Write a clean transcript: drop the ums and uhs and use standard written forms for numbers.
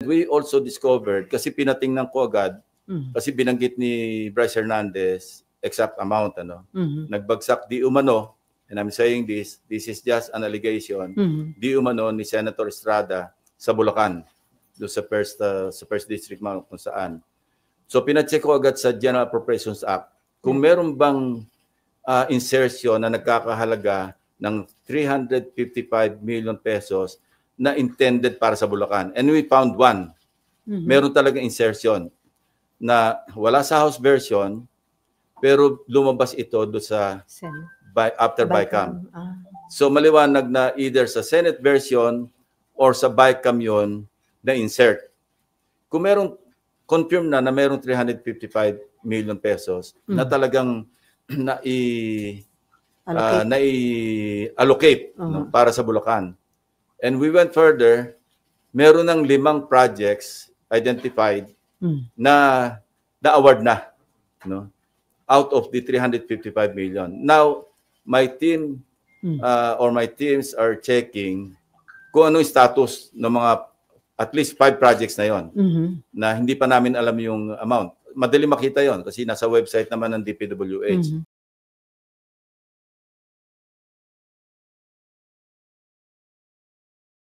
we also discovered, kasi pinatingnan ko agad, kasi binanggit ni Bryce Hernandez, exact amount, nagbagsak di umano, and I'm saying this is just an allegation, di umano ni Senator Estrada sa Bulacan, doon sa first district kung saan. So pinacheck ko agad sa General Appropriations Act, kung meron bang insertion na nagkakahalaga ng 355 million pesos na intended para sa Bulacan. And we found one. Meron talaga insertion na wala sa House version, pero lumabas ito do sa after BICAM. So maliwanag na either sa Senate version or sa BICAM yun na insert. Kung meron confirm na merong 355 million pesos na talagang allocate para sa Bulacan. And we went further, meron ng 5 projects identified na award na, out of the 355 million. Now, my team or my teams are checking kung ano yung status ng mga at least 5 projects na yon na hindi pa namin alam yung amount. Madali makita yon kasi nasa website naman ng DPWH.